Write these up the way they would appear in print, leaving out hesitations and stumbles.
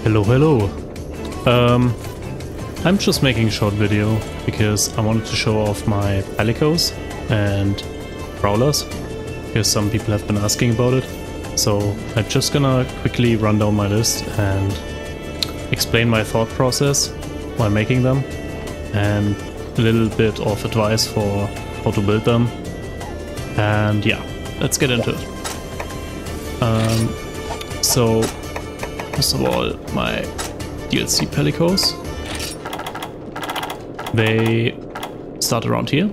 Hello. I'm just making a short video because I wanted to show off my Palicoes and Prowlers, because some people have been asking about it. So I'm just gonna quickly run down my list and explain my thought process while making them, and a little bit of advice for how to build them. And yeah, let's get into it. So first of all, my DLC Palicoes. They start around here.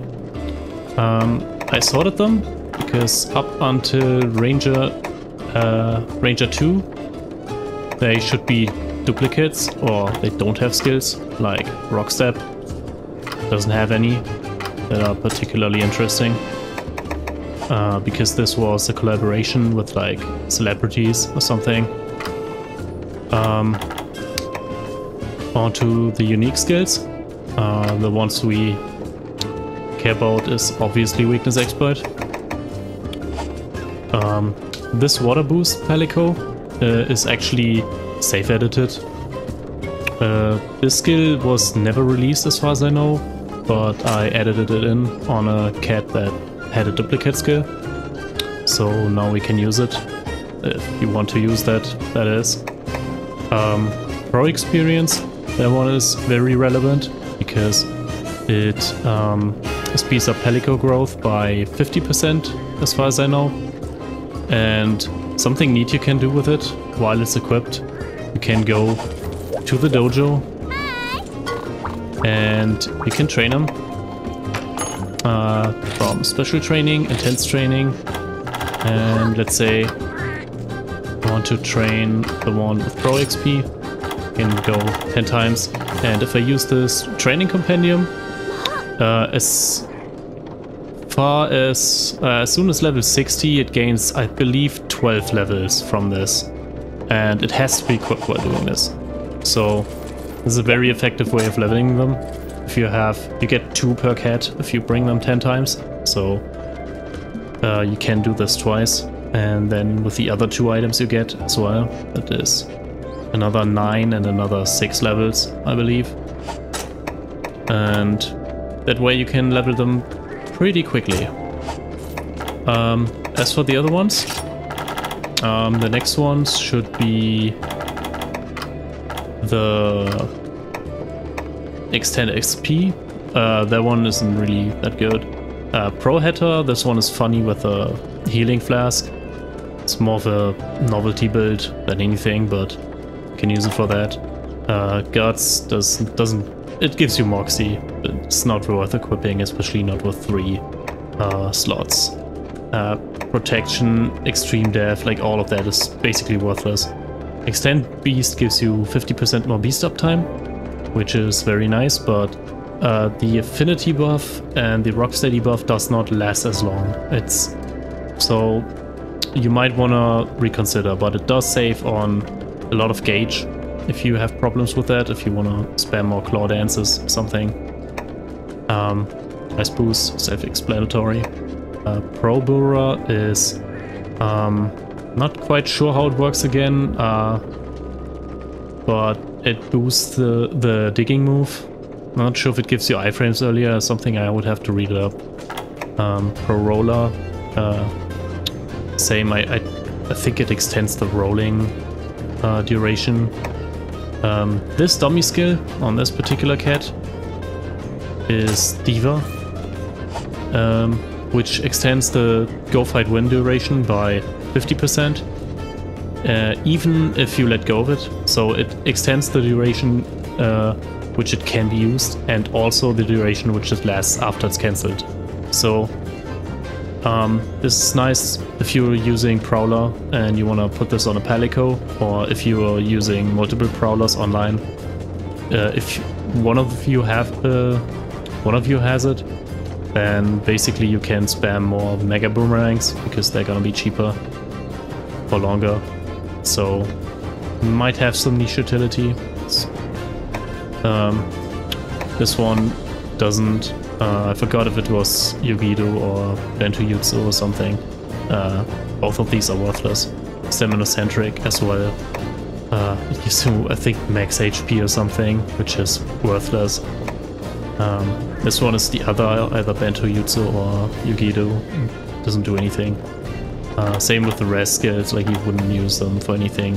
I sorted them because up until Ranger 2, they should be duplicates, or they don't have skills, like Rockstep doesn't have any that are particularly interesting. Because this was a collaboration with like celebrities or something. On to the unique skills. The ones we care about is obviously Weakness Exploit. This Water Boost Palico is actually safe edited. This skill was never released as far as I know, but I edited it in on a cat that had a duplicate skill. So now we can use it if you want to use that, that is. Pro experience, that one is very relevant because it speeds up Palico growth by 50% as far as I know. And something neat you can do with it while it's equipped, you can go to the dojo and you can train them from special training, intense training, and let's say I want to train the one with Pro XP, can go 10 times, and if I use this training compendium, as soon as level 60 it gains, I believe, 12 levels from this, and it has to be equipped while doing this. So this is a very effective way of leveling them. If you get 2 per cat if you bring them 10 times, so you can do this twice, and then with the other 2 items you get as well, that is another 9 and another 6 levels, I believe. And that way you can level them pretty quickly. As for the other ones, the next ones should be the Extend XP. That one isn't really that good. Pro Hatter, this one is funny with a healing flask. It's more of a novelty build than anything, but you can use it for that. Guts doesn't it gives you Moxie, but it's not worth equipping, especially not with 3 slots. Protection, Extreme Death, like all of that is basically worthless. Extend Beast gives you 50% more beast uptime, which is very nice, but the affinity buff and the rocksteady buff does not last as long. So you might want to reconsider, but it does save on a lot of gauge if you have problems with that, if you want to spam more claw dances or something. Ice boost, self-explanatory. Pro Gura is not quite sure how it works again, but it boosts the digging move. I'm not sure if it gives you iframes earlier or something, I would have to read it up. Pro Roller, same, I think it extends the rolling duration. This dummy skill on this particular cat is Diva, which extends the go fight win duration by 50%, even if you let go of it. So it extends the duration which it can be used, and also the duration which it lasts after it's cancelled. So this is nice if you're using Prowler and you want to put this on a Palico, or if you are using multiple Prowlers online. If one of you has it, then basically you can spam more Mega Boomerangs because they're gonna be cheaper for longer. So might have some niche utility. This one doesn't. I forgot if it was Yogido or Bento Jutsu or something. Both of these are worthless. Stamina-centric as well. It gives you, I think, max HP or something, which is worthless. This one is the other, either Bento Jutsu or Yugido. Doesn't do anything. Same with the rest skills, like you wouldn't use them for anything.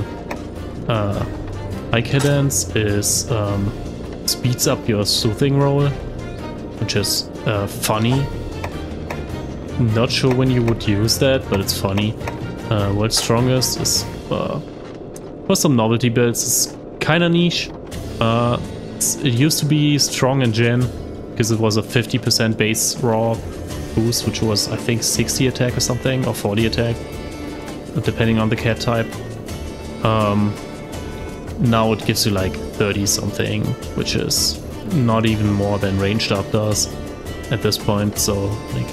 High Cadence is speeds up your soothing roll, which is funny. Not sure when you would use that, but it's funny. World's Strongest is for some novelty builds. It's kind of niche. It used to be strong in Gen because it was a 50% base raw boost, which was I think 60 attack or something, or 40 attack, depending on the cat type. Now it gives you like 30 something, which is not even more than ranged up does at this point. So like,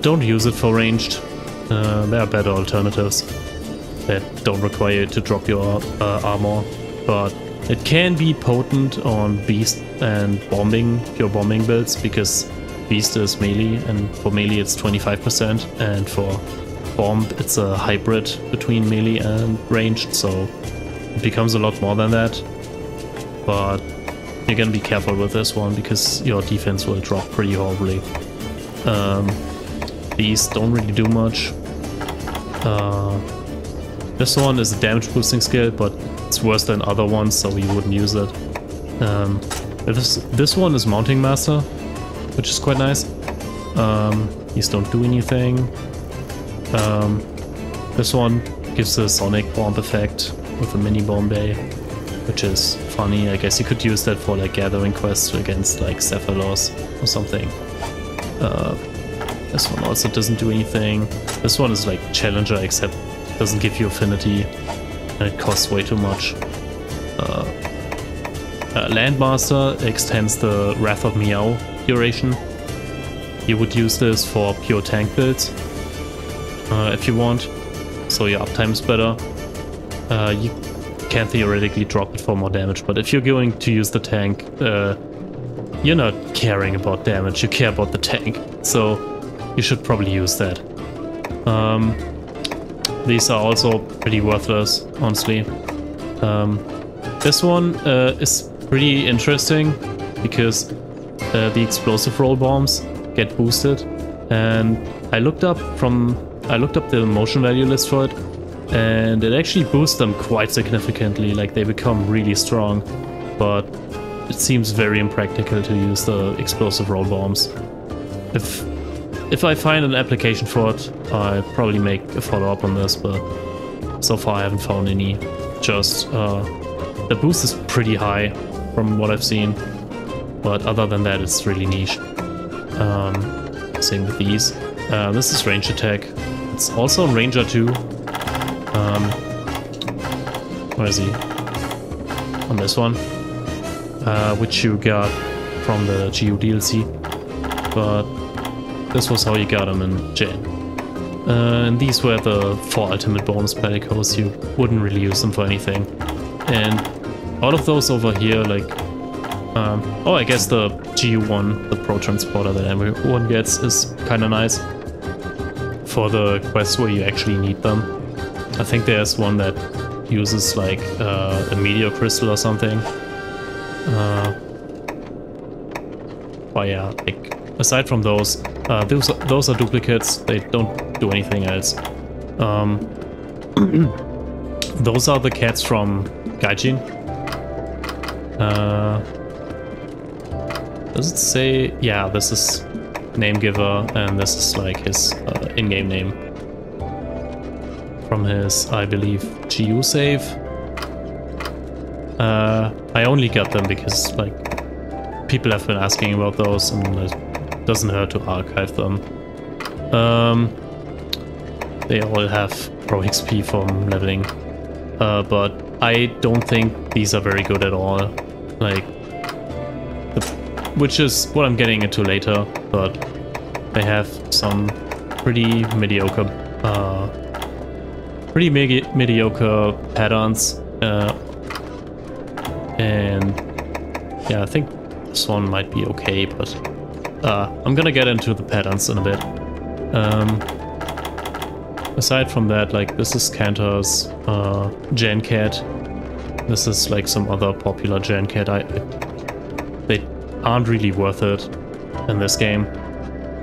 don't use it for ranged. There are better alternatives that don't require you to drop your armor, but it can be potent on Beast and bombing, pure bombing builds, because Beast is melee, and for melee it's 25%, and for bomb it's a hybrid between melee and ranged, so it becomes a lot more than that. But you're gonna be careful with this one because your defense will drop pretty horribly. These don't really do much. This one is a damage boosting skill, but it's worse than other ones, so you wouldn't use it. This one is Mounting Master, which is quite nice. These don't do anything. This one gives a Sonic Bomb effect with a mini bomb bay, which is funny. I guess you could use that for like gathering quests against like Cephalos or something. This one also doesn't do anything. This one is like Challenger, except it doesn't give you affinity and it costs way too much. Landmaster extends the Wrath of Meow duration. You would use this for pure tank builds if you want, so your uptime is better. You can theoretically drop it for more damage, but if you're going to use the tank, you're not caring about damage, you care about the tank, so you should probably use that. These are also pretty worthless, honestly. This one is pretty interesting because the explosive roll bombs get boosted, and I looked up the motion value list for it, and it actually boosts them quite significantly. Like, they become really strong, but it seems very impractical to use the explosive roll bombs. If I find an application for it, I'll probably make a follow-up on this, but so far I haven't found any. Just the boost is pretty high from what I've seen, but other than that it's really niche. Same with these. This is range attack. It's also on Ranger 2. Where is he? On this one. Which you got from the GU DLC. But this was how you got them in Gen. And these were the 4 ultimate bonus Palicoes. You wouldn't really use them for anything. And all of those over here, like... oh, I guess the GU1, the Pro Transporter that everyone gets, is kind of nice. For the quests where you actually need them. I think there's one that uses like a meteor crystal or something. But yeah, like, aside from those are duplicates. They don't do anything else. Those are the cats from Gaijin. Does it say? Yeah, this is Name Giver, and this is like his in-game name from his, I believe, GU save. I only got them because like people have been asking about those, and it doesn't hurt to archive them. They all have pro XP from leveling, but I don't think these are very good at all. Like, which is what I'm getting into later, but they have some pretty mediocre patterns, and yeah, I think this one might be okay, but I'm gonna get into the patterns in a bit. aside from that, like, this is Kantar's Gen Cat. This is like some other popular Gen Cat. They aren't really worth it in this game,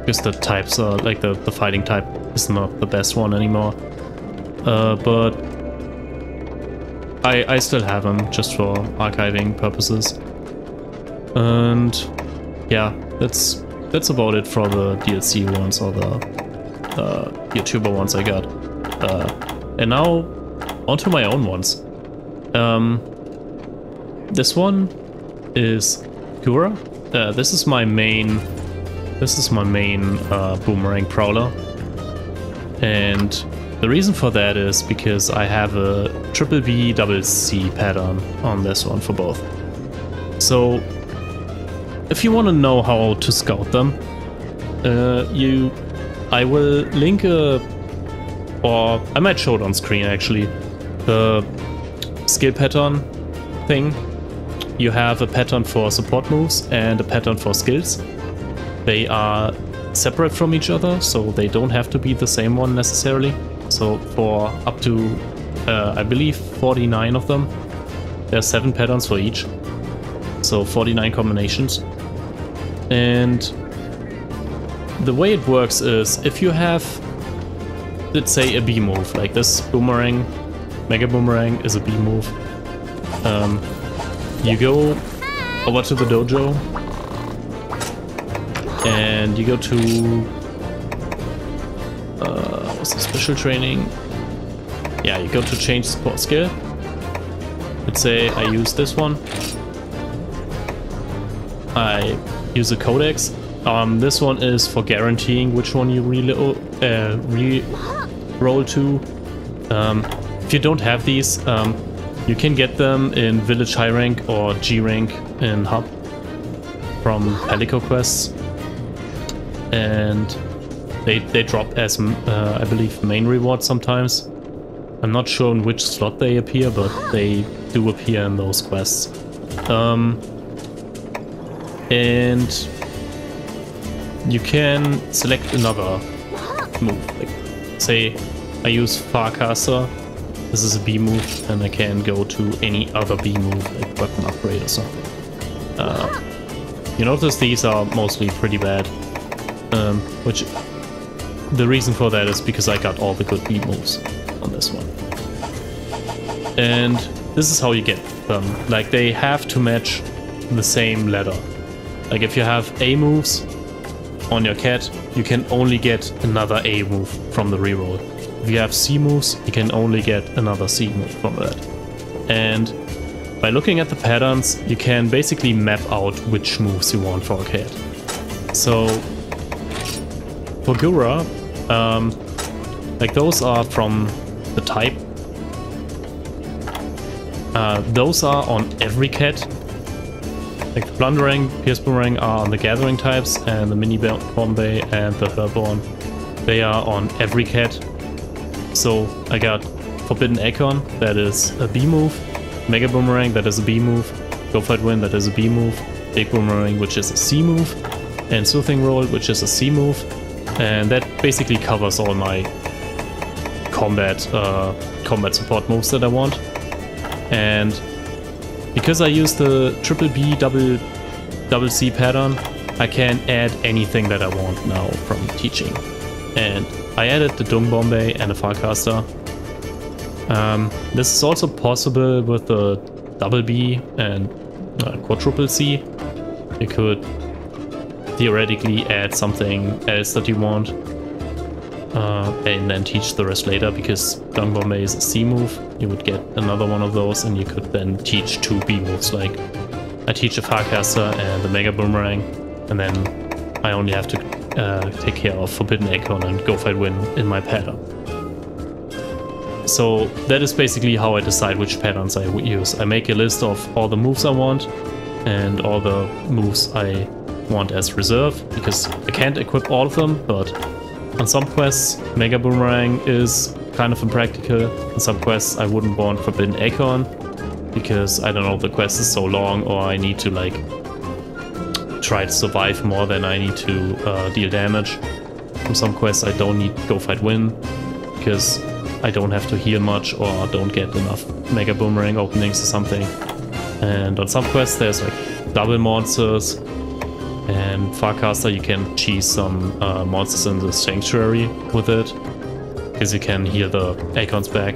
because the types are, like, the fighting type is not the best one anymore. But I still have them just for archiving purposes. And yeah, that's about it for the DLC ones or the YouTuber ones I got. And now onto my own ones. This one is Gura. This is my main boomerang prowler, and the reason for that is because I have a triple B double C pattern on this one for both. So if you want to know how to scout them, I will link or I might show it on screen actually, the skill pattern thing. You have a pattern for support moves and a pattern for skills. They are separate from each other, so they don't have to be the same one necessarily. So for up to, I believe, 49 of them, there are 7 patterns for each. So 49 combinations. And the way it works is, if you have, let's say, a B move, like this boomerang, Mega Boomerang is a B move. You go over to the dojo, and you go to what's the special training? Yeah, you go to change support skill. Let's say I use this one. I use a codex. This one is for guaranteeing which one you re-roll to. If you don't have these, you can get them in Village High Rank or G Rank in Hub from Palico quests. And they drop as, I believe, main reward sometimes. I'm not sure in which slot they appear, but they do appear in those quests. And you can select another move. Like, say I use Farcaster. This is a B move, and I can go to any other B move, like weapon upgrade or something. You notice these are mostly pretty bad, which the reason for that is because I got all the good B moves on this one. And this is how you get them. Like, they have to match the same ladder. Like, if you have A moves on your cat, you can only get another A move from the reroll. If you have C moves, you can only get another C move from that. And by looking at the patterns, you can basically map out which moves you want for a cat. So for Gura, like, those are from the type. Those are on every cat. Like, the Blunderang, Pierce Boomerang are on the Gathering types, and the Mini Bombay and the Herborn, they are on every cat. So I got Forbidden Acorn, that is a B move, Mega Boomerang, that is a B move, Go Fight Win, that is a B move, Big Boomerang, which is a C move, and Soothing Roll, which is a C move. And that basically covers all my combat support moves that I want. And because I use the triple B double C pattern, I can add anything that I want now from teaching. And I added the Dung Bombay and the Farcaster. This is also possible with the double B and quadruple C. You could theoretically add something else that you want, and then teach the rest later, because Dung Bombay is a C move. You would get another one of those, and you could then teach 2 B moves. Like, I teach a Farcaster and the Mega Boomerang, and then I only have to take care of Forbidden Acorn and Go Fight Win in my pattern. So that is basically how I decide which patterns I use. I make a list of all the moves I want and all the moves I want as reserve, because I can't equip all of them, but on some quests Mega Boomerang is kind of impractical. On some quests I wouldn't want Forbidden Acorn, because I don't know, the quest is so long, or I need to, like, try to survive more than I need to deal damage. From some quests I don't need Go Fight Win, because I don't have to heal much or don't get enough Mega Boomerang openings or something. And on some quests there's like double monsters, and Farcaster you can cheese some monsters in the Sanctuary with it, because you can heal the Acorns back,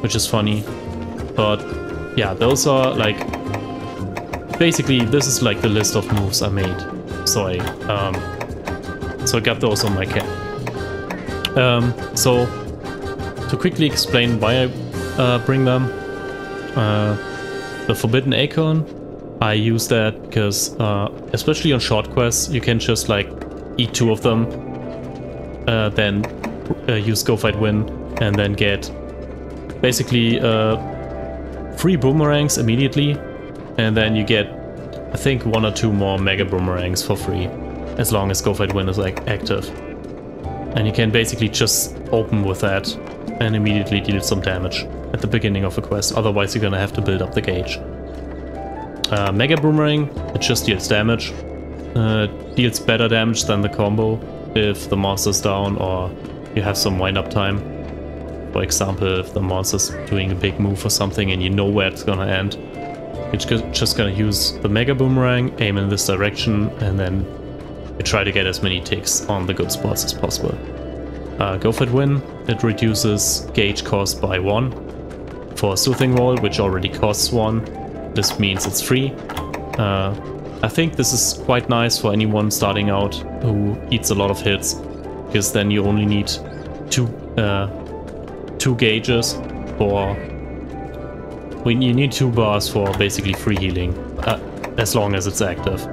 which is funny. But yeah, those are like, basically this is like the list of moves I made. So I got those on my cap. So to quickly explain why I bring them, the Forbidden Acorn, I use that because especially on short quests you can just like eat 2 of them, then use Go Fight Win, and then get basically 3 boomerangs immediately, and then you get I think 1 or 2 more Mega Boomerangs for free, as long as Go Fight Win is like active. And you can basically just open with that and immediately deal some damage at the beginning of a quest, otherwise you're gonna have to build up the gauge. Mega Boomerang, it just deals damage. Deals better damage than the combo if the monster's down or you have some wind-up time. For example, if the monster's doing a big move or something and you know where it's gonna end, you're just gonna use the Mega Boomerang, aim in this direction, and then you try to get as many ticks on the good spots as possible. Go Fight Win, it reduces gauge cost by 1 for a Soothing Roll, which already costs 1. This means it's free. I think this is quite nice for anyone starting out who eats a lot of hits, because then you only need 2 gauges for... you need 2 bars for basically free healing, as long as it's active.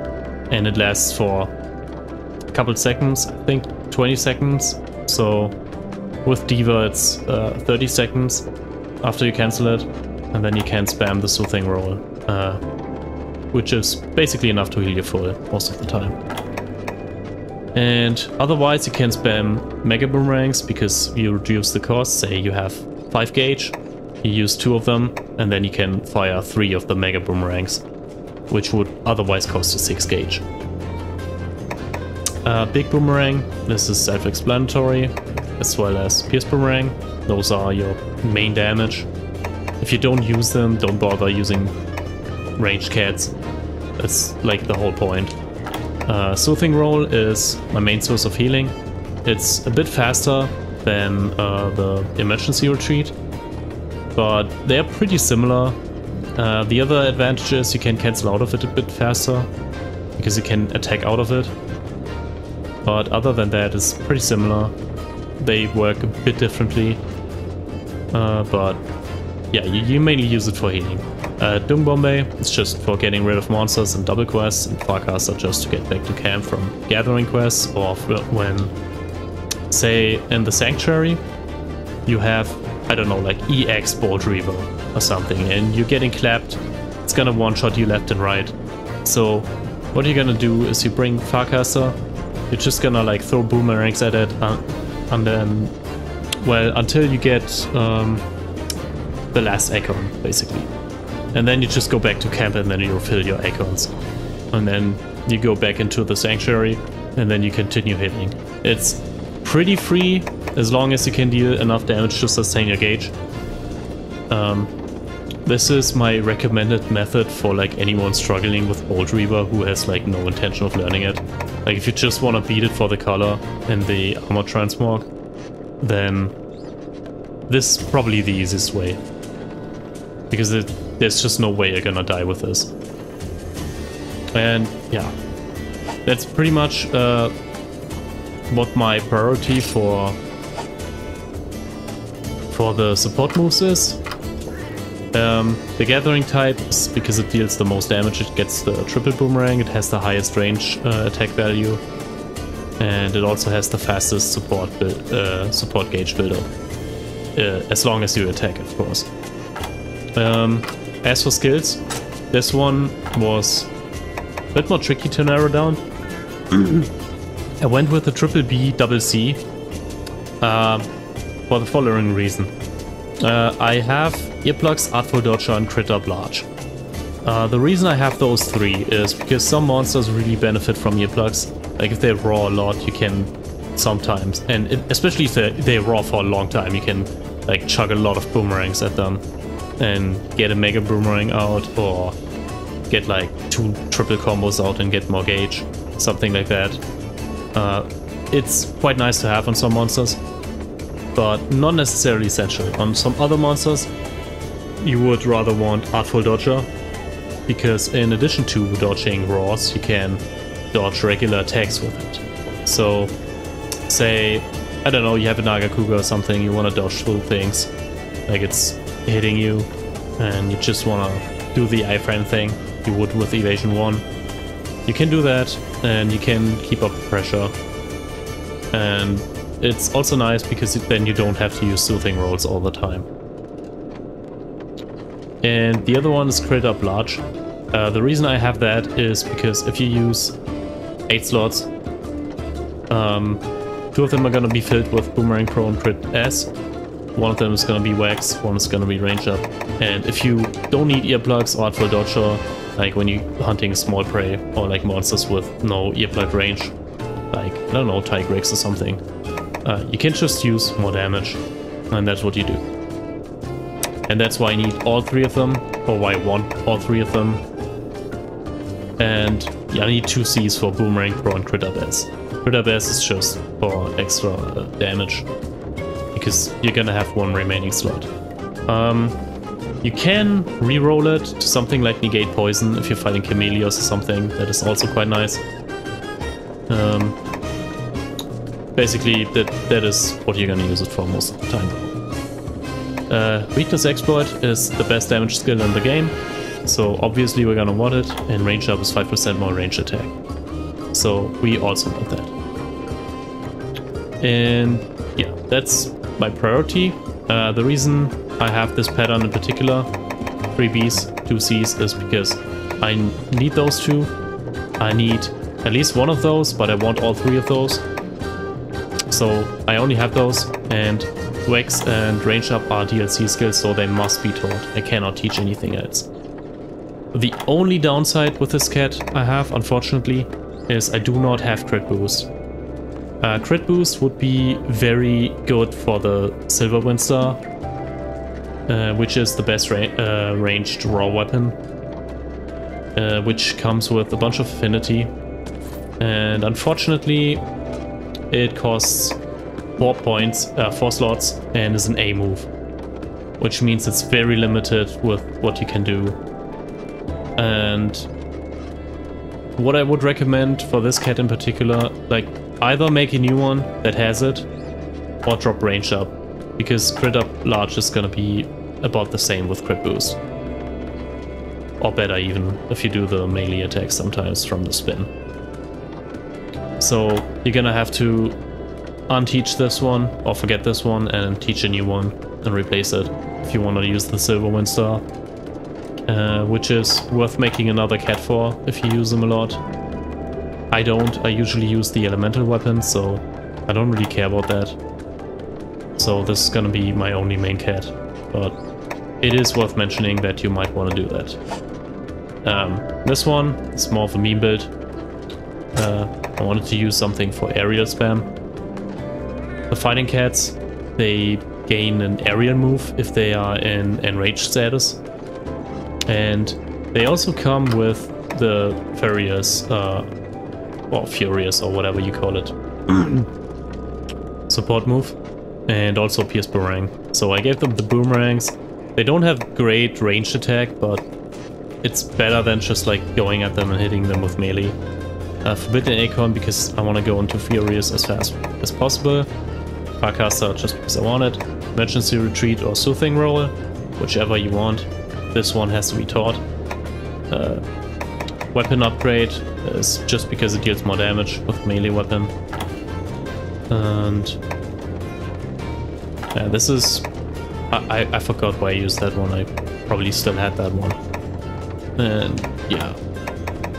And it lasts for a couple seconds, I think 20 seconds. So with Diva it's 30 seconds after you cancel it, and then you can spam the Soothing Roll, which is basically enough to heal you full most of the time. And otherwise you can spam Mega Boomerangs because you reduce the cost. Say you have 5 gauge, you use 2 of them, and then you can fire 3 of the Mega Boomerangs, which would otherwise cost you 6 gauge. Big Boomerang, this is self-explanatory, as well as Pierce Boomerang. Those are your main damage. If you don't use them, don't bother using ranged cats. That's like the whole point. Soothing Roll is my main source of healing. It's a bit faster than the Emergency Retreat, but they're pretty similar. The other advantage is you can cancel out of it a bit faster, because you can attack out of it. But other than that, it's pretty similar. They work a bit differently. But yeah, you mainly use it for healing. Doom Bombay is just for getting rid of monsters and double quests, and Farcaster just to get back to camp from gathering quests, or when, say, in the Sanctuary, you have, I don't know, like EX Bolt Reaver or something, and you're getting clapped, it's gonna one-shot you left and right. So what you're gonna do is you bring Farcaster, you're just gonna like throw boomerangs at it, and then, well, until you get the last acorn, basically. And then you just go back to camp and then you refill your acorns. And then you go back into the Sanctuary and then you continue hitting. It's pretty free as long as you can deal enough damage to sustain your gauge. This is my recommended method for like anyone struggling with Bolt Reaver who has like no intention of learning it. Like if you just want to beat it for the color and the armor transmog, then this is probably the easiest way. Because there's just no way you're gonna die with this. And yeah, that's pretty much what my priority for the support moves is. The Gathering type is because it deals the most damage, it gets the triple boomerang, it has the highest range attack value, and it also has the fastest support gauge buildup, as long as you attack, of course. As for skills, this one was a bit more tricky to narrow down. I went with the triple B double C for the following reason. I have Earplugs, Artful Dodger, and Crit Up Large. The reason I have those 3 is because some monsters really benefit from Earplugs. Like if they roar a lot, you can sometimes. And especially if they're raw for a long time, you can like chug a lot of boomerangs at them and get a mega boomerang out, or get like 2 triple combos out and get more gauge, something like that. It's quite nice to have on some monsters, but not necessarily essential. On some other monsters, you would rather want Artful Dodger, because in addition to dodging raws, you can dodge regular attacks with it. So, say, I don't know, you have a Nagakuga or something, you want to dodge through things, like it's hitting you, and you just want to do the iframe thing you would with Evasion 1. You can do that, and you can keep up the pressure. And it's also nice because then you don't have to use soothing rolls all the time. And the other one is Crit Up Large. The reason I have that is because if you use 8 slots, 2 of them are going to be filled with Boomerang Pro and Crit S. One of them is going to be Wax, one is going to be Range Up. And if you don't need earplugs or Artful Dodger, like when you're hunting small prey or like monsters with no earplug range, like, I don't know, Tigrex or something, you can just use more damage, and that's what you do. And that's why I need all 3 of them, or why I want all 3 of them. And yeah, I need 2 Cs for Boomerang Pro and Crit Up S. Crit Up S is just for extra damage, because you're gonna have 1 remaining slot. You can re-roll it to something like Negate Poison if you're fighting Chameleos or something. That is also quite nice. Basically, that is what you're gonna use it for most of the time. Weakness Exploit is the best damage skill in the game, so obviously we're gonna want it, and Range Up is 5% more range attack. So we also want that. And yeah, that's my priority. The reason I have this pattern in particular, 3 Bs, 2 Cs, is because I need those 2. I need at least 1 of those, but I want all 3 of those. So I only have those, and Wax and Range Up are DLC skills, so they must be taught. I cannot teach anything else. The only downside with this cat I have, unfortunately, is I do not have Crit Boost. Crit Boost would be very good for the Silver Windstar, which is the best ranged raw weapon, which comes with a bunch of affinity. And unfortunately, it costs 4 points, 4 slots, and is an A move, which means it's very limited with what you can do. And what I would recommend for this cat in particular, like, either make a new one that has it, or drop Range Up, because Crit Up Large is gonna be about the same with Crit Boost. Or better even, if you do the melee attack sometimes from the spin. So you're gonna have to unteach this one, or forget this one, and teach a new one, and replace it, if you want to use the Silver Windstar. Which is worth making another cat for, if you use them a lot. I don't, I usually use the elemental weapons, so I don't really care about that. So this is gonna be my only main cat, but it is worth mentioning that you might want to do that. This one is more of a meme build. I wanted to use something for aerial spam. The fighting cats, they gain an aerial move if they are in enraged status. And they also come with the Furious, or Furious, or whatever you call it, support move, and also Pierce Boomerang. So I gave them the boomerangs. They don't have great ranged attack, but it's better than just like going at them and hitting them with melee. Forbidden Acorn because I want to go into Furious as fast as possible. Farcaster just because I want it. Emergency Retreat or Soothing Roll, whichever you want. This one has to be taught. Weapon Upgrade is just because it deals more damage with melee weapon. And yeah, this is... I forgot why I used that one. I probably still had that one. And yeah,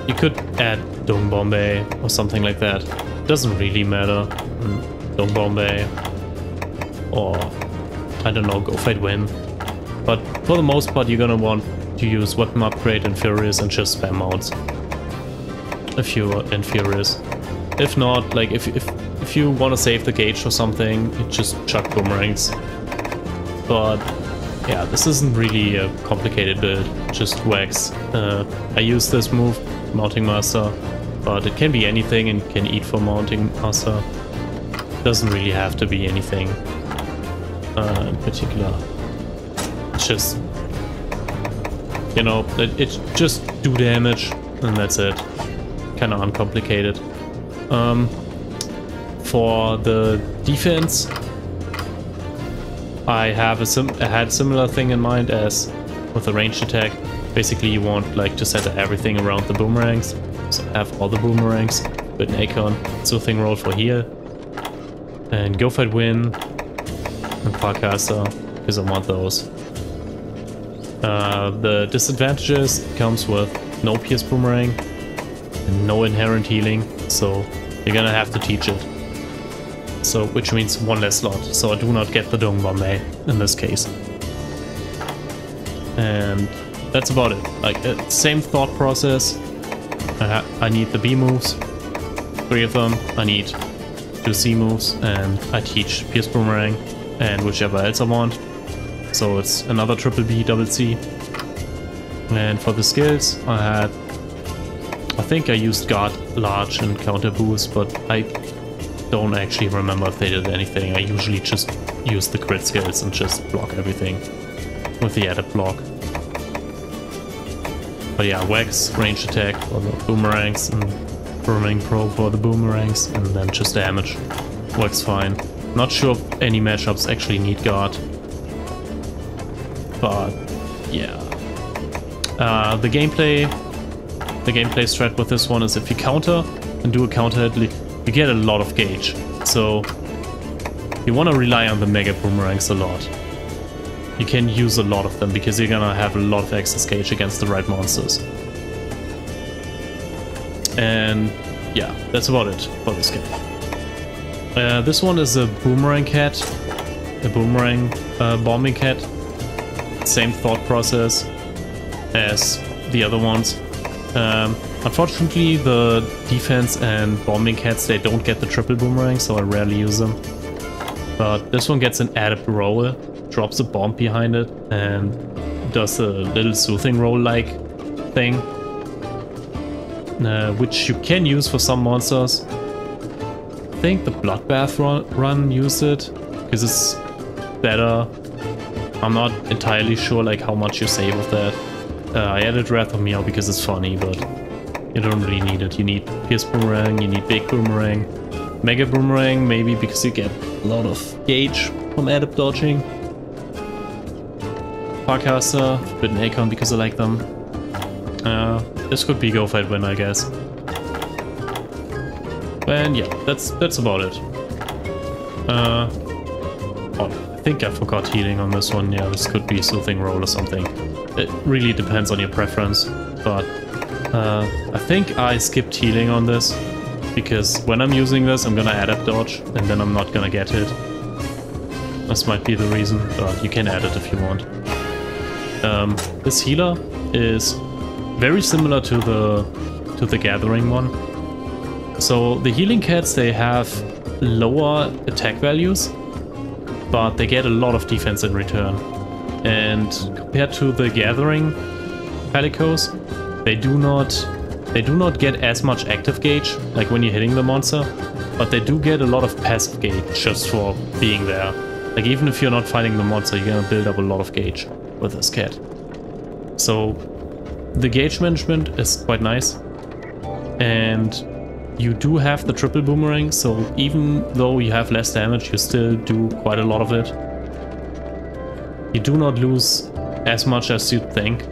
you could add Dung Bombay or something like that. Doesn't really matter. Dung Bombay, or I don't know, Go Fight Win. But for the most part, you're gonna want to use Weapon Upgrade and Furious and just spam mounts if you're in Furious. If not, like if if you want to save the gauge or something, you just chuck boomerangs. But yeah, this isn't really a complicated build, just wax. I use this move, Mounting Master, but it can be anything and can eat for Mounting Master. Doesn't really have to be anything in particular. It's just, you know, it just do damage and that's it. Kind of uncomplicated. For the defense, I had a similar thing in mind as with the ranged attack. Basically, you want like to center everything around the boomerangs. So have all the boomerangs with an Acorn, Soothing Roll for heal, and Go Fight Win and Farcaster because I want those. The disadvantages comes with no Pierce Boomerang and no inherent healing, so you're gonna have to teach it. So, which means one less slot, so I do not get the Dung Bombay in this case. And that's about it. Like, same thought process. I need the B moves, 3 of them. I need 2 C moves, and I teach Pierce Boomerang and whichever else I want. So it's another triple B, double C. And for the skills, I think I used Guard Large and Counter Boost, but I don't actually remember if they did anything. I usually just use the crit skills and just block everything with the added block. But yeah, Wax, range attack for the boomerangs, and Boomerang Pro for the boomerangs, and then just damage. Works fine. Not sure if any matchups actually need guard. But yeah. The gameplay strat with this one is if you counter and do a counter hit, you get a lot of gauge, so you want to rely on the Mega Boomerangs a lot. You can use a lot of them because you're gonna have a lot of excess gauge against the right monsters. And yeah, that's about it for this game. This one is a Boomerang Cat, a Boomerang Bombing Cat. Same thought process as the other ones. Unfortunately, the defense and bombing cats, they don't get the triple boomerang, so I rarely use them. But this one gets an added roll, drops a bomb behind it, and does a little soothing roll-like thing, which you can use for some monsters. I think the Bloodbath run used it, because it's better. I'm not entirely sure like how much you save with that. I added Wrath of Meow because it's funny, but you don't really need it. You need Pierce Boomerang, you need Big Boomerang, Mega Boomerang, maybe because you get a lot of gauge from adept dodging. Farcaster, Forbidden Acorn because I like them. This could be Go Fight Win, I guess. And yeah, that's about it. Oh, I think I forgot healing on this one. Yeah, this could be Soothing Roll or something. It really depends on your preference, but I think I skipped healing on this, because when I'm using this I'm gonna adept dodge, and then I'm not gonna get hit. This might be the reason, but you can add it if you want. This healer is very similar to the Gathering one. So the healing cats, they have lower attack values, but they get a lot of defense in return. And compared to the Gathering Palicoes, they do not get as much active gauge, like when you're hitting the monster, but they do get a lot of passive gauge just for being there. Like even if you're not fighting the monster, you're gonna build up a lot of gauge with this cat. So the gauge management is quite nice, and you do have the triple boomerang, so even though you have less damage, you still do quite a lot of it. You do not lose as much as you'd think,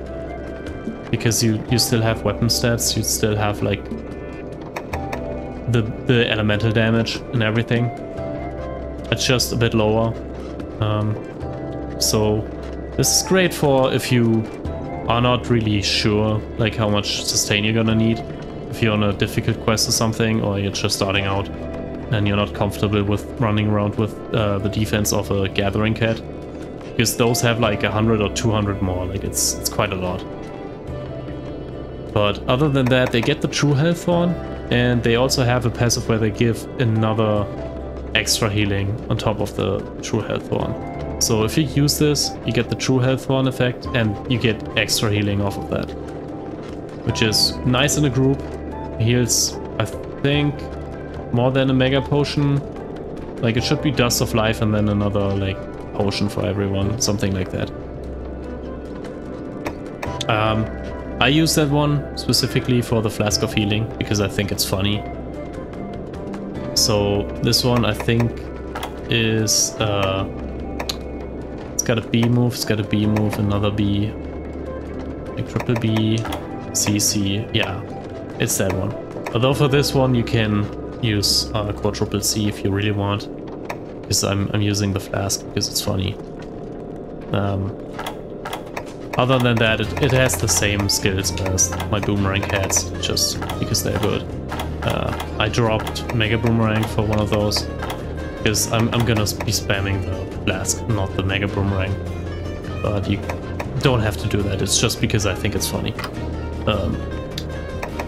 because you still have weapon stats, you still have like the elemental damage and everything. It's just a bit lower. So this is great for if you are not really sure like how much sustain you're gonna need, if you're on a difficult quest or something, or you're just starting out and you're not comfortable with running around with the defense of a Gathering Cat. Because those have like 100 or 200 more, like it's quite a lot. But other than that, they get the True Health on, and they also have a passive where they give another extra healing on top of the true health one. So if you use this, you get the true health one effect and you get extra healing off of that, which is nice in a group. Heals, I think, more than a mega potion. Like, it should be Dust of Life and then another, like, potion for everyone, something like that. I use that one specifically for the Flask of Healing because I think it's funny. So this one I think is it's got a B move, another B, like triple B, CC, yeah, it's that one. Although for this one you can use quadruple C if you really want, because I'm using the Flask because it's funny. Other than that, it has the same skills as my Boomerang hats, just because they're good. I dropped Mega Boomerang for one of those, because I'm gonna be spamming the Flask, not the Mega Boomerang. But you don't have to do that, it's just because I think it's funny.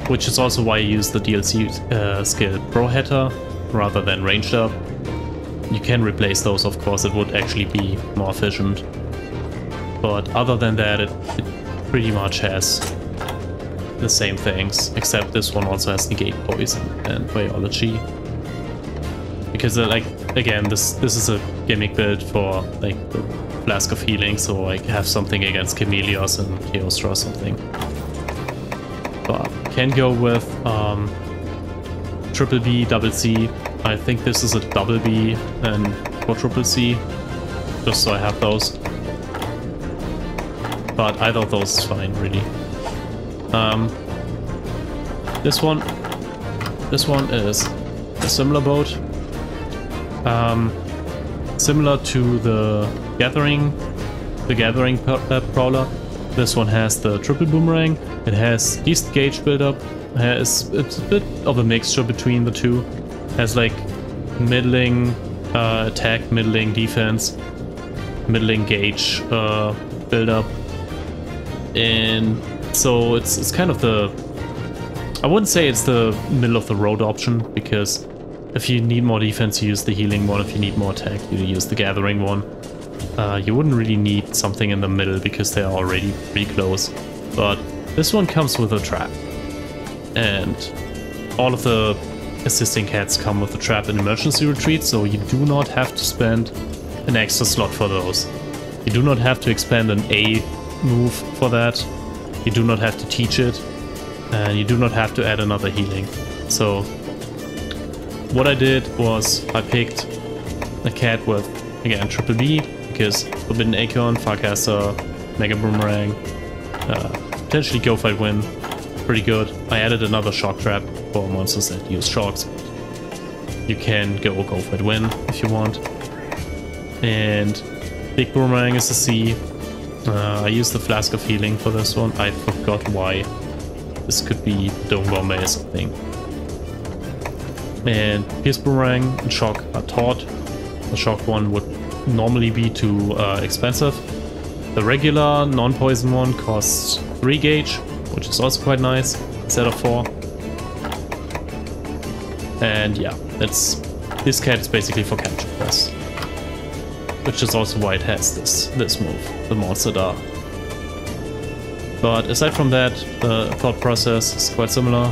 Which is also why I use the DLC skill Pro Hatter rather than Ranged Up. You can replace those, of course, it would actually be more efficient. But other than that, it pretty much has the same things, except this one also has Negate Poison and Biology. Because, like, again, this is a gimmick build for, like, the Flask of Healing, so I have something against Chameleos and Teostra or something. But can go with triple B, double C. I think this is a double B and quadruple C, just so I have those. But either of those is fine, really. This one is a similar boat. Similar to the Gathering Prowler. This one has the triple boomerang. It has decent gauge build-up. It's a bit of a mixture between the two. Has like middling attack, middling defense, middling gauge build-up. And so it's kind of the, I wouldn't say it's the middle of the road option, because if you need more defense you use the healing one, if you need more attack you use the gathering one. You wouldn't really need something in the middle because they're already pretty close. But this one comes with a trap, and all of the assisting cats come with a trap and emergency retreat, so you do not have to spend an extra slot for those. You do not have to expand an A move for that, you do not have to teach it, and you do not have to add another healing. So what I did was I picked a cat with, again, triple B, because Forbidden Acorn, Farcaster, Mega Boomerang, potentially Go Fight Win, pretty good. I added another shock trap for monsters that use shocks. You can go Fight Win if you want. And Big Boomerang is a C. I used the Flask of Healing for this one. I forgot why. This could be Dome Bomber or something. And Pierce Boomerang and Shock are taught. The Shock one would normally be too expensive. The regular non-poison one costs 3 gauge, which is also quite nice, instead of 4. And yeah, this cat is basically for capture press. Which is also why it has this move, the Monster Da. But aside from that, the thought process is quite similar.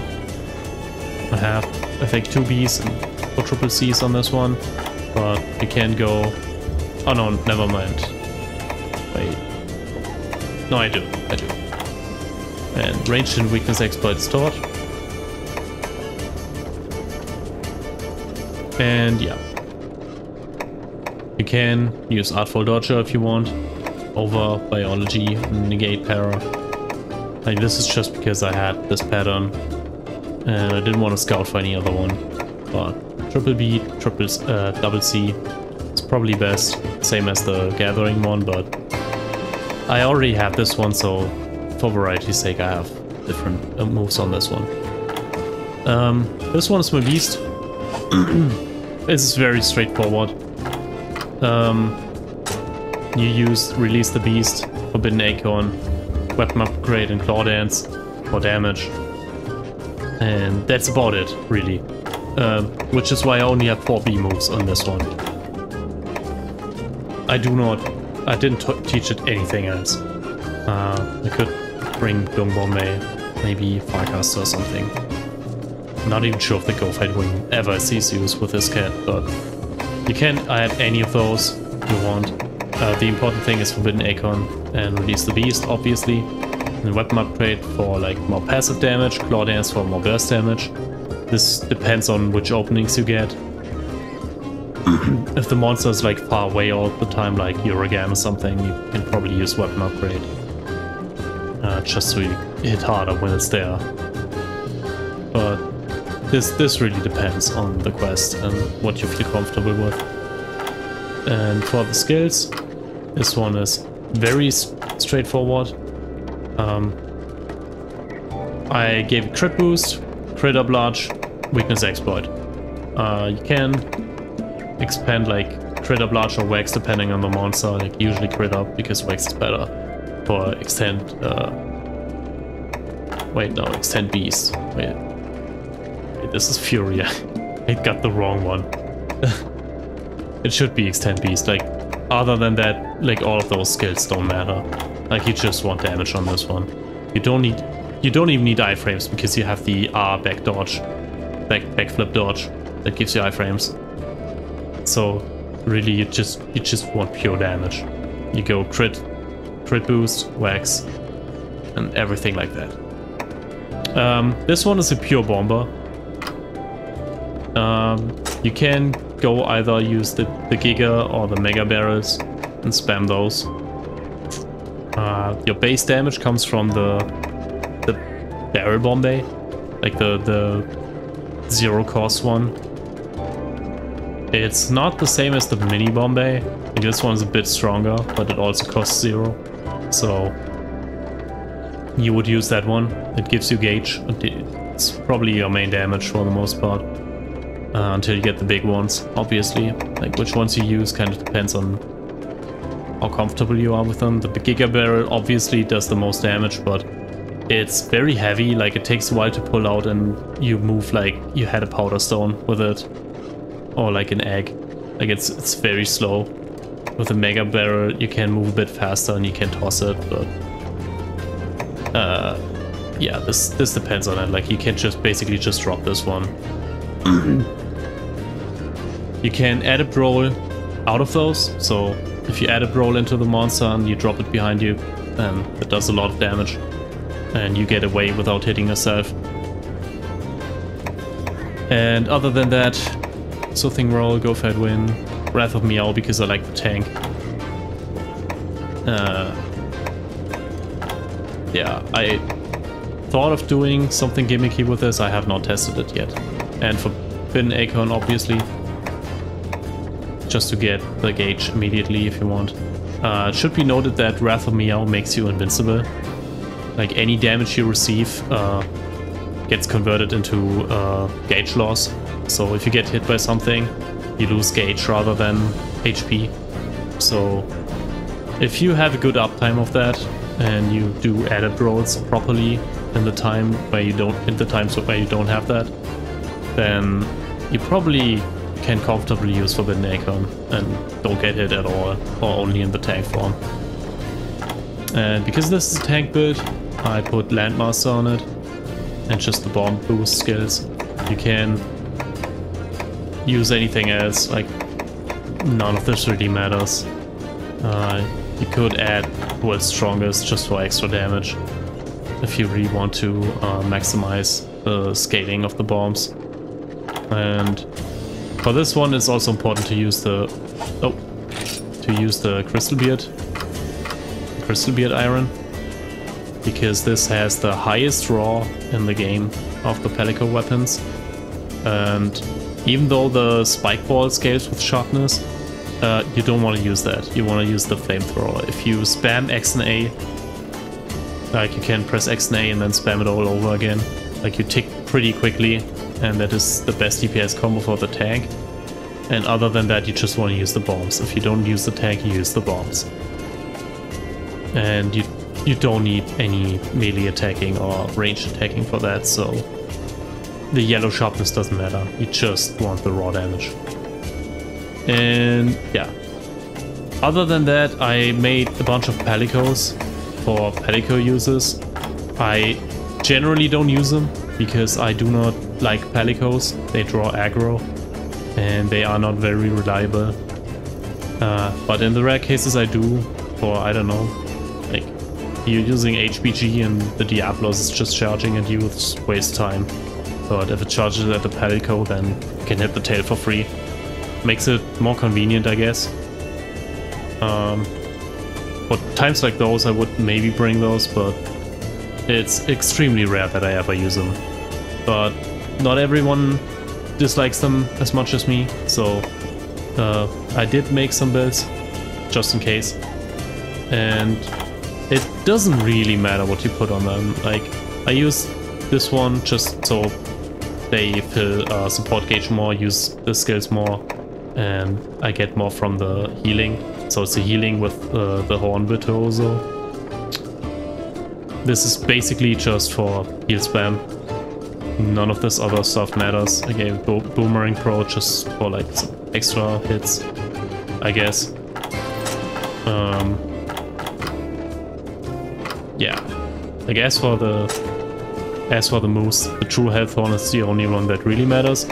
I have, I think, 2 Bs and 4 triple Cs on this one, but you can go... Oh no, never mind. Wait. No, I do. And ranged and weakness exploits taught. And yeah. You can use Artful Dodger if you want, over Biology, Negate Para. Like, this is just because I had this pattern, and I didn't want to scout for any other one. But triple B, double C, it's probably best, same as the Gathering one, but I already have this one, so for variety's sake I have different moves on this one. This one is my beast. It's very straightforward. You release the beast, Forbidden Acorn, weapon upgrade and claw dance for damage, and that's about it, really. which is why I only have 4 B moves on this one. I didn't teach it anything else. I could bring Dung Bombay, maybe Farcaster or something. Not even sure if the Go Fight Wing ever sees use with this cat, but you can add any of those you want. The important thing is Forbidden Acorn and release the Beast, obviously. And weapon upgrade for like more passive damage, Claw Dance for more burst damage. This depends on which openings you get. If the monster is like far away all the time, like Uragam or something, you can probably use weapon upgrade. Just so you hit harder when it's there. But this really depends on the quest and what you feel comfortable with. And for the skills, this one is very straightforward. I gave it crit boost, crit up large, weakness exploit. You can expand like crit up large or wax depending on the monster, like usually crit up because wax is better. For extend, extend beast. Wait, this is Fury. I got the wrong one. It should be extend beast. Like, other than that, like all of those skills don't matter. Like, you just want damage on this one. You don't even need iframes because you have the R back dodge, backflip dodge that gives you iframes. So really, you just want pure damage. You go crit boost, wax, and everything like that. This one is a pure bomber. You can go either use the Giga or the Mega Barrels and spam those. Your base damage comes from the Barrel Bombay, like the zero cost one. It's not the same as the Mini Bombay. This one's a bit stronger, but it also costs 0. So you would use that one. It gives you gauge. It's probably your main damage for the most part. Until you get the big ones, obviously. Like which ones you use kind of depends on how comfortable you are with them. The Giga Barrel obviously does the most damage, but it's very heavy. Like it takes a while to pull out and you move like you had a powder stone with it. Or like an egg. Like it's very slow. With a Mega Barrel you can move a bit faster and you can toss it, but yeah, this depends on it. Like you can basically just drop this one. You can add a brawl out of those, so if you add a brawl into the monster and you drop it behind you, then it does a lot of damage and you get away without hitting yourself. And other than that, Soothing Roll, Go Fed Win, Wrath of Meow because I like the tank. Yeah, I thought of doing something gimmicky with this, I have not tested it yet. And Forbidden Acorn, obviously. Just to get the gauge immediately if you want. It should be noted that Wrath of Meow makes you invincible. Like any damage you receive gets converted into gauge loss. So if you get hit by something, you lose gauge rather than HP. So if you have a good uptime of that and you do added rolls properly in the time where you don't have that, then you probably can comfortably use Forbidden Acorn and don't get hit at all, or only in the tank form. And because this is a tank build, I put Landmaster on it and just the bomb boost skills. You can use anything else, like none of this really matters. You could add World's Strongest just for extra damage if you really want to maximize the scaling of the bombs. And for this one, it's also important to use the Crystal Beard Iron, because this has the highest raw in the game of the Palico weapons. And even though the spike ball scales with sharpness, you don't want to use that. You want to use the flamethrower. If you spam X and A, like you can press X and A and then spam it all over again, like you tick pretty quickly, and that is the best DPS combo for the tank. And other than that, you just want to use the bombs. If you don't use the tank, you use the bombs. And you don't need any melee attacking or range attacking for that, so the yellow sharpness doesn't matter. You just want the raw damage. And yeah. Other than that, I made a bunch of Palicoes for Palico users. I generally don't use them because I do not like Palicoes. They draw aggro and they are not very reliable. But in the rare cases I do, for I don't know, like you're using HBG and the Diablos is just charging at you, it's waste time. But if it charges at the Palico, then you can hit the tail for free. Makes it more convenient, I guess. For times like those, I would maybe bring those, but it's extremely rare that I ever use them. But not everyone dislikes them as much as me, so I did make some builds, just in case. And it doesn't really matter what you put on them. Like, I use this one just so they fill support gauge more, use the skills more, and I get more from the healing. So it's a healing with the horn virtuoso. This is basically just for heal spam. None of this other stuff matters. I gave Boomerang Pro just for like some extra hits, I guess. Yeah. Like as for the moves, the true health horn is the only one that really matters.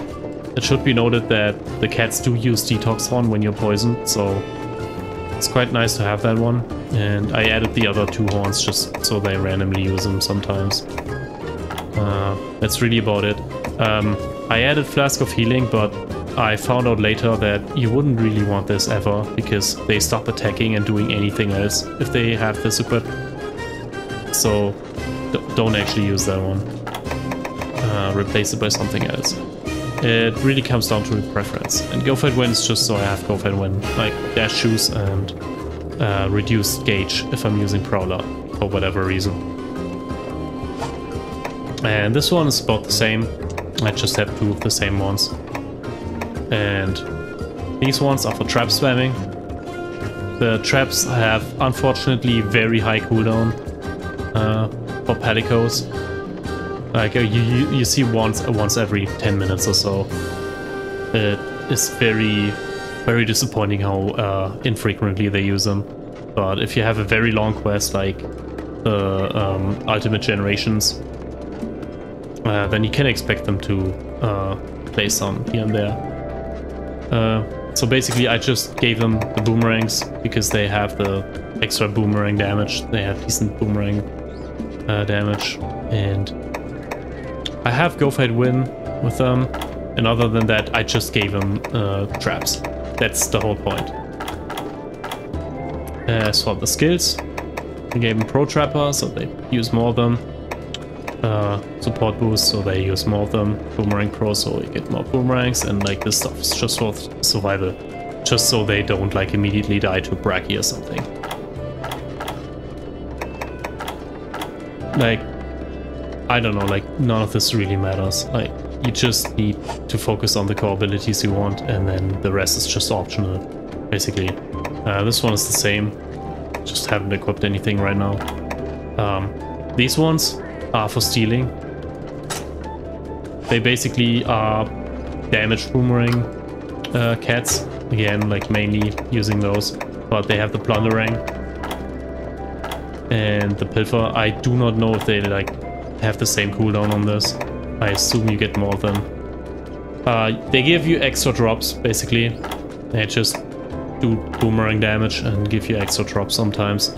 It should be noted that the cats do use detox horn when you're poisoned, so it's quite nice to have that one. And I added the other two horns just so they randomly use them sometimes. That's really about it. I added Flask of Healing, but I found out later that you wouldn't really want this ever, because they stop attacking and doing anything else if they have this equipped. So don't actually use that one. Replace it by something else. It really comes down to preference. And Go Fight Win is just so I have Go Fight Win, like dash shoes and reduced gauge if I'm using Prowler for whatever reason. And this one is about the same. I just have two of the same ones. And these ones are for trap spamming. The traps have unfortunately very high cooldown for Palicoes. Like you see once every 10 minutes or so. It is very, very disappointing how infrequently they use them. But if you have a very long quest like the Ultimate Generations, then you can expect them to play some here and there. So basically I just gave them the boomerangs because they have the extra boomerang damage. They have decent boomerang damage, and I have Go Fight Win with them, and other than that I just gave them traps. That's the whole point. As for the skills, I gave them Pro Trapper, so they use more of them. Support boost, so they use more of them. Boomerang Pro, so you get more boomerangs, and like this stuff is just for survival, just so they don't like immediately die to Brachy or something. Like, I don't know, like none of this really matters. Like, you just need to focus on the core abilities you want, and then the rest is just optional, basically. This one is the same, just haven't equipped anything right now. These ones are for stealing. They basically are damaged boomerang cats. Again, like mainly using those, but they have the plundering and the pilfer. I do not know if they like have the same cooldown on this. I assume you get more of them. They give you extra drops, basically. They just do boomerang damage and give you extra drops sometimes.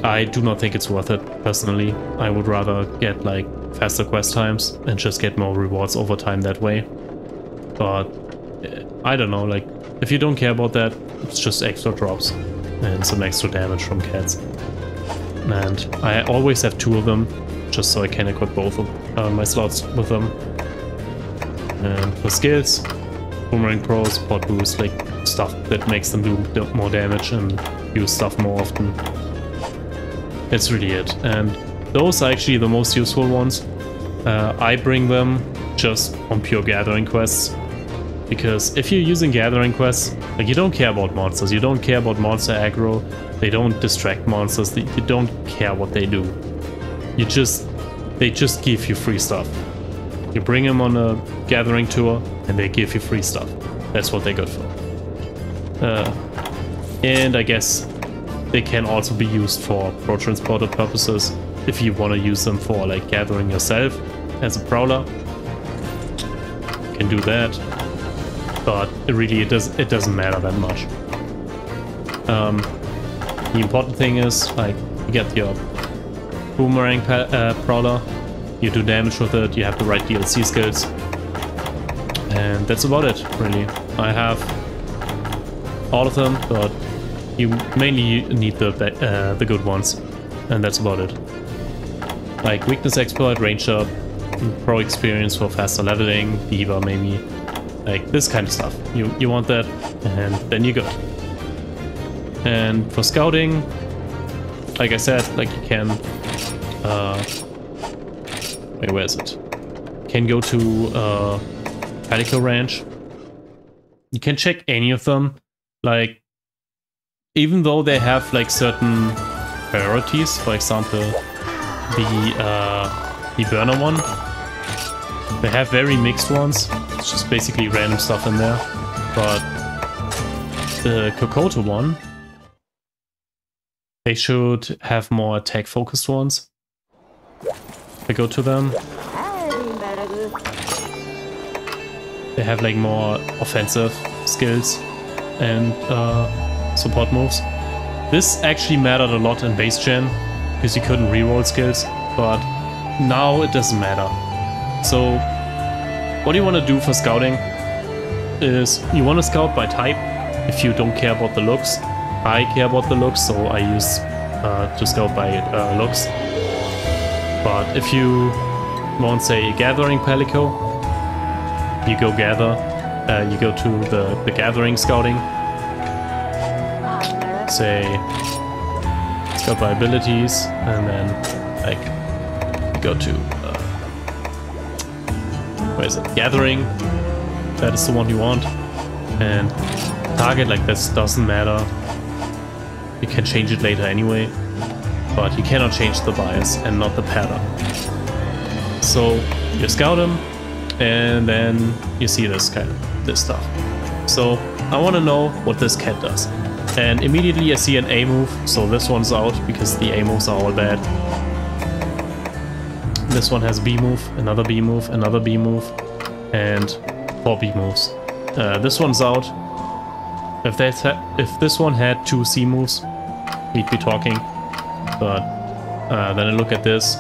I do not think it's worth it, personally. I would rather get like faster quest times and just get more rewards over time that way. But I don't know, like if you don't care about that, it's just extra drops and some extra damage from cats. And I always have two of them, just so I can equip both of my slots with them. And for skills, Boomerang Pro, Support Boost, like stuff that makes them do more damage and use stuff more often. That's really it. And those are actually the most useful ones. I bring them just on pure gathering quests. Because if you're using gathering quests, like you don't care about monsters, you don't care about monster aggro, they don't distract monsters, you don't care what they do. They just give you free stuff. You bring them on a gathering tour and they give you free stuff. That's what they're good for. And I guess they can also be used for pro transporter purposes if you want to use them for like gathering yourself as a prowler. You can do that, but it doesn't matter that much. The important thing is like you get your boomerang prowler, you do damage with it, you have the right DLC skills, and that's about it really. I have all of them, but you mainly need the good ones, and that's about it. Like weakness exploit, range up, pro experience for faster leveling, diva maybe, like this kind of stuff. You want that, and then you're good. And for scouting, like I said, like you can wait, where is it? You can go to Palico ranch. You can check any of them. Like, even though they have like certain priorities, for example, the burner one, they have very mixed ones. It's just basically random stuff in there. But the Kokoto one, they should have more attack focused ones. If I go to them, they have like more offensive skills and support moves. This actually mattered a lot in base gen because you couldn't reroll skills, but now it doesn't matter. So what you want to do for scouting is you want to scout by type if you don't care about the looks. I care about the looks, so I use to scout by looks. But if you want, say, gathering Palico, you go gather, you go to the gathering scouting, say scout by abilities, and then like you go to where is it? Gathering. That is the one you want, and target, like this doesn't matter. You can change it later anyway, but you cannot change the bias and not the pattern. So you scout them, and then you see this stuff. So I want to know what this cat does, and immediately I see an A move. So this one's out because the A moves are all bad. This one has B move, another B move, another B move, and 4 B moves. This one's out. If this one had 2 C moves, we'd be talking. But then I look at this.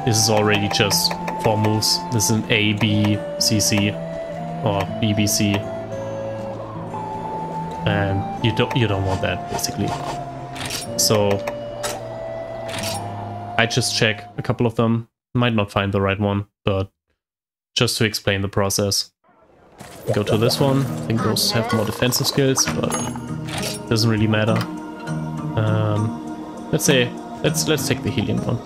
This is already just 4 moves. This is an A, B, C, C, or B, B, C, and you don't want that basically. So I just check a couple of them. Might not find the right one, but just to explain the process. Go to this one. I think those have more defensive skills, but it doesn't really matter. Let's take the healing one.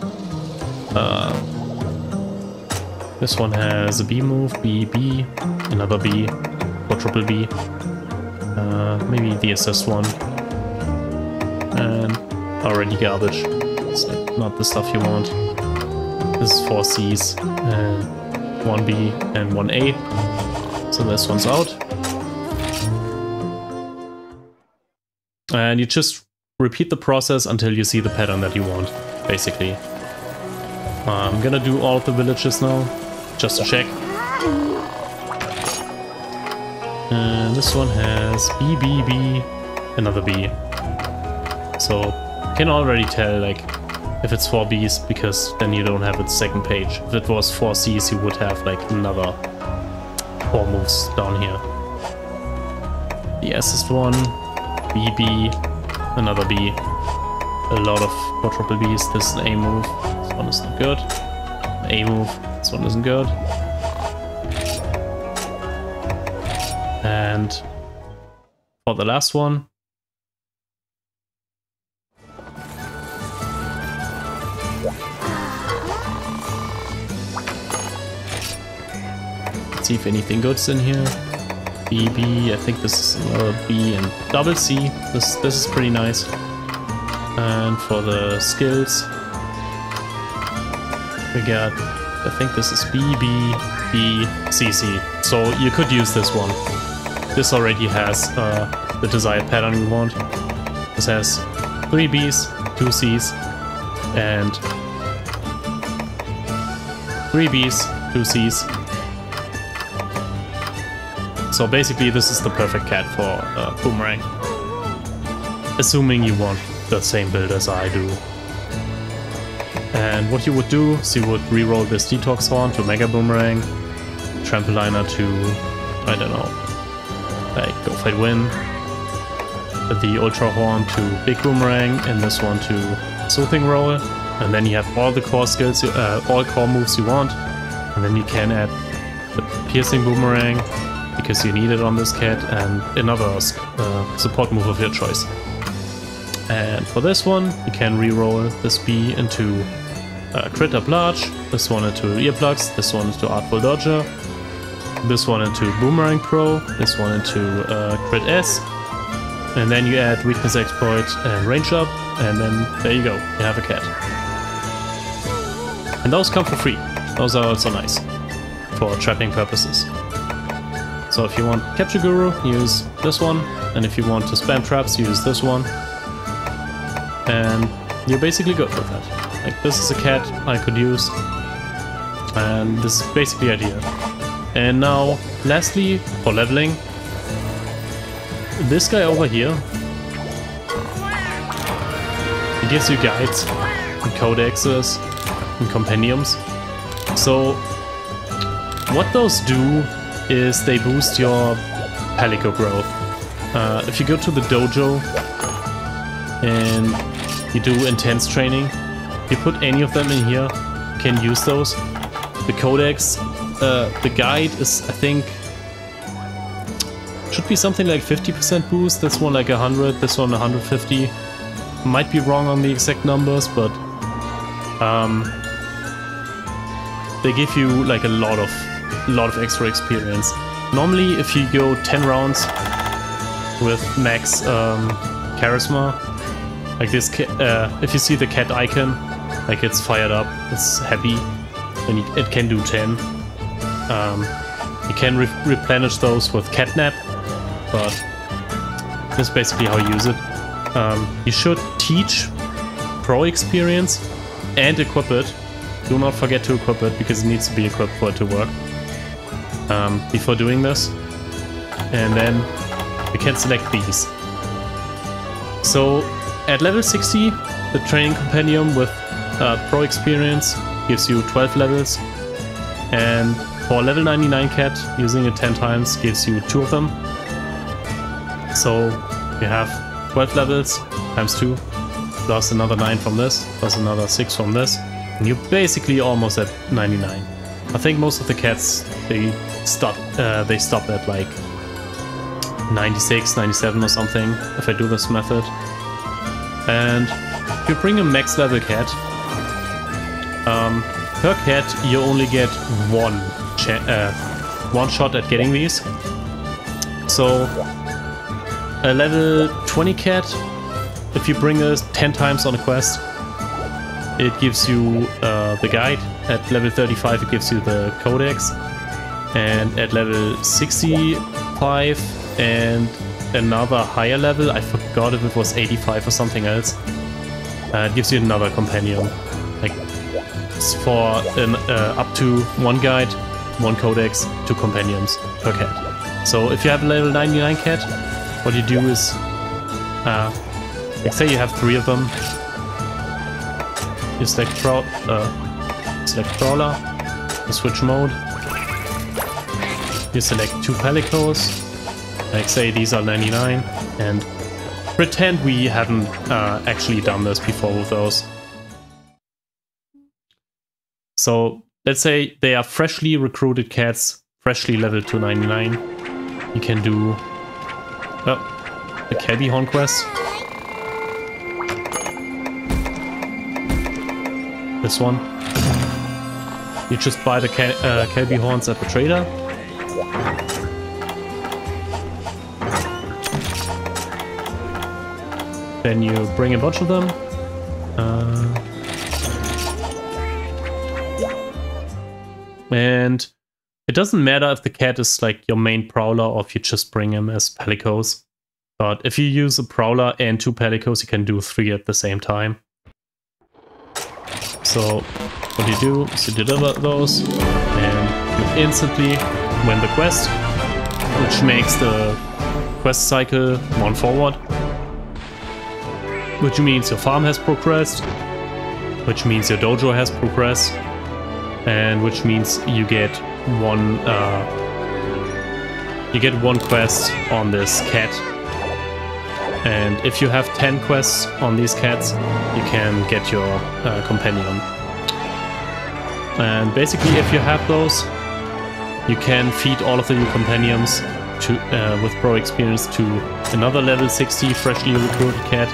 This one has a B move, B, B, another B, or triple B. Maybe the assist one. And already garbage. It's like not the stuff you want. This is 4 Cs and 1 B and 1 A. So this one's out. And you just repeat the process until you see the pattern that you want, basically. I'm gonna do all of the villages now, just to check. And this one has B, B, B, another B. So you can already tell, like, if it's 4 Bs, because then you don't have its second page. If it was 4 Cs, you would have, like, another 4 moves down here. The assist one, B, B, another B. A lot of quadruple Bs. This is an A move. This one is not good. A move. This one isn't good. And for the last one, let's see if anything good's in here. B, B, I think this is another B, and double C. This is pretty nice. And for the skills, we got I think this is B, B, B, C, C. So you could use this one. This already has the desired pattern you want. This has 3 Bs, 2 Cs, and 3 Bs, 2 Cs. So basically this is the perfect cat for Boomerang. Assuming you want the same build as I do. And what you would do is you would reroll this Detox Horn to Mega Boomerang, Trampoliner to, I don't know, like Go Fight Win, the Ultra Horn to Big Boomerang, and this one to Soothing Roll. And then you have all the core skills, all core moves you want. And then you can add the Piercing Boomerang, because you need it on this cat, and another support move of your choice. And for this one, you can reroll this B into Crit Up Large, this one into Earplugs, this one into Artful Dodger, this one into Boomerang Pro, this one into Crit S, and then you add Weakness Exploit and Range Up, and then there you go, you have a cat. And those come for free. Those are also nice for trapping purposes. So if you want Capture Guru, use this one, and if you want to spam traps, use this one. And you're basically good with that. Like, this is a cat I could use, and this is basically the idea. And now, lastly, for leveling, this guy over here, it gives you guides, and codexes, and compendiums. So, what those do is they boost your Palico growth. If you go to the dojo and you do intense training, you put any of them in here, you can use those. The codex, the guide is, I think, should be something like 50% boost, this one like 100, this one 150. Might be wrong on the exact numbers, but they give you like a lot of extra experience. Normally, if you go 10 rounds with max charisma, like this, if you see the cat icon, like it's fired up, it's happy, and it can do 10. You can replenish those with catnap, but that's basically how you use it. You should teach pro experience and equip it. Do not forget to equip it, because it needs to be equipped for it to work before doing this. And then you can select these. So at level 60, the training compendium with pro experience gives you 12 levels, and for level 99 cat, using it 10 times gives you 2 of them. So you have 12 levels times 2, plus another 9 from this, plus another 6 from this, and you're basically almost at 99. I think most of the cats, they stop at like 96, 97 or something, if I do this method. And if you bring a max level cat, per cat you only get one shot at getting these. So a level 20 cat, if you bring it 10 times on a quest, it gives you the guide. At level 35 it gives you the codex, and at level 65 and another higher level, I forgot if it was 85 or something else, it gives you another companion. Like, it's for up to 1 guide, 1 codex, 2 companions per cat. So if you have a level 99 cat, what you do is, like say you have 3 of them, you select Prowler, you switch mode, you select 2 Palicoes, like say these are 99, and pretend we haven't actually done this before with those. So let's say they are freshly recruited cats, freshly leveled to 99. You can do the Cabby Horn quest. This one. You just buy the Cabby Horns at the trader. Then you bring a bunch of them. And it doesn't matter if the cat is like your main prowler or if you just bring him as Palicoes. But if you use a prowler and 2 Palicoes, you can do 3 at the same time. So what you do is you deliver those and you instantly win the quest, which makes the quest cycle 1 forward. Which means your farm has progressed, which means your dojo has progressed, and which means you get one quest on this cat. And if you have 10 quests on these cats, you can get your companion. And basically, if you have those, you can feed all of the new companions to with pro experience to another level 60 freshly recruited cat.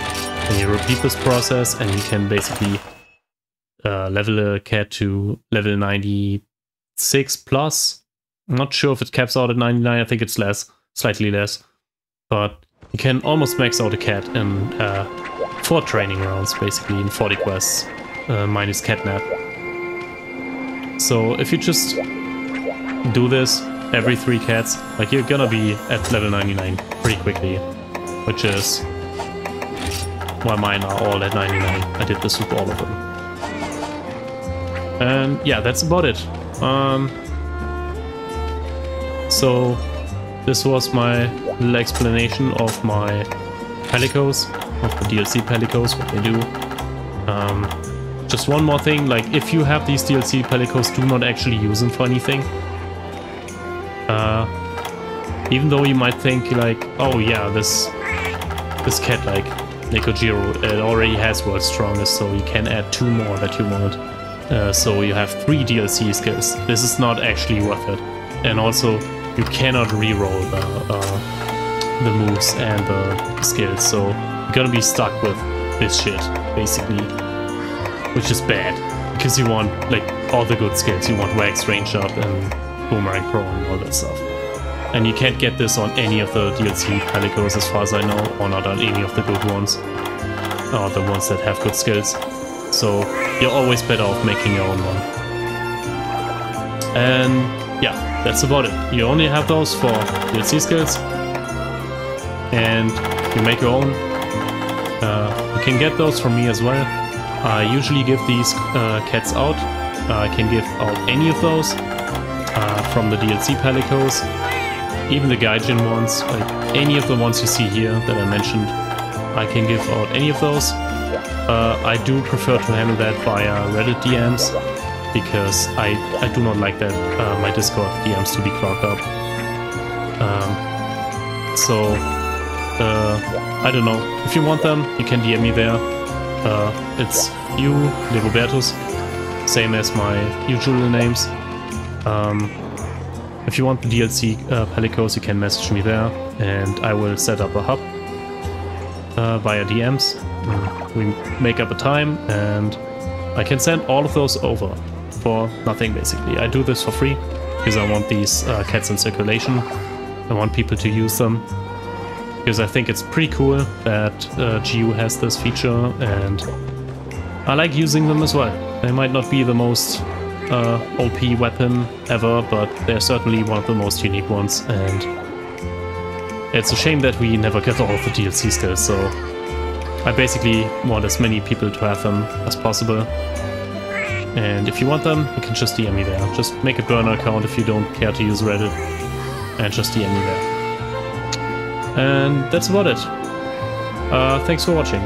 And you repeat this process, and you can basically level a cat to level 96 plus. I'm not sure if it caps out at 99. I think it's less, slightly less, but you can almost max out a cat in 4 training rounds, basically, in 40 quests, minus catnap. So if you just do this every 3 cats, like, you're gonna be at level 99 pretty quickly, which is why mine are all at 99. I did this with all of them. And yeah, that's about it. So this was my little explanation of my Palicoes, of the DLC Palicoes, what they do. Just one more thing, like, if you have these DLC Palicoes, do not actually use them for anything. Even though you might think, like, oh yeah, this cat, like Nekojiro, it already has World's Strongest, so you can add 2 more that you want. So you have 3 DLC skills. This is not actually worth it. And also, you cannot reroll the moves and the skills, so you're gonna be stuck with this shit, basically. Which is bad, because you want, like, all the good skills. You want Wax, Range Up, and Boomerang Pro, and all that stuff. And you can't get this on any of the DLC Palicoes, as far as I know, or not on any of the good ones, or the ones that have good skills. So you're always better off making your own one. And yeah, that's about it. You only have those for DLC skills, and you make your own. You can get those from me as well. I usually give these cats out. I can give out any of those from the DLC Palicoes, even the Gaijin ones, like any of the ones you see here that I mentioned. I can give out any of those. I do prefer to handle that via Reddit DMs, because I do not like that my Discord DMs to be clogged up. I don't know. If you want them, you can DM me there. It's you, Legobertus, same as my usual names. If you want the DLC Palicoes, you can message me there, and I will set up a hub via DMs. We make up a time, and I can send all of those over for nothing, basically. I do this for free because I want these cats in circulation. I want people to use them because I think it's pretty cool that GU has this feature, and I like using them as well. They might not be the most OP weapon ever, but they're certainly one of the most unique ones, and it's a shame that we never get all of the DLC skills, so I basically want as many people to have them as possible. And if you want them, you can just DM me there. Just make a burner account if you don't care to use Reddit, and just DM me there. And that's about it. Thanks for watching.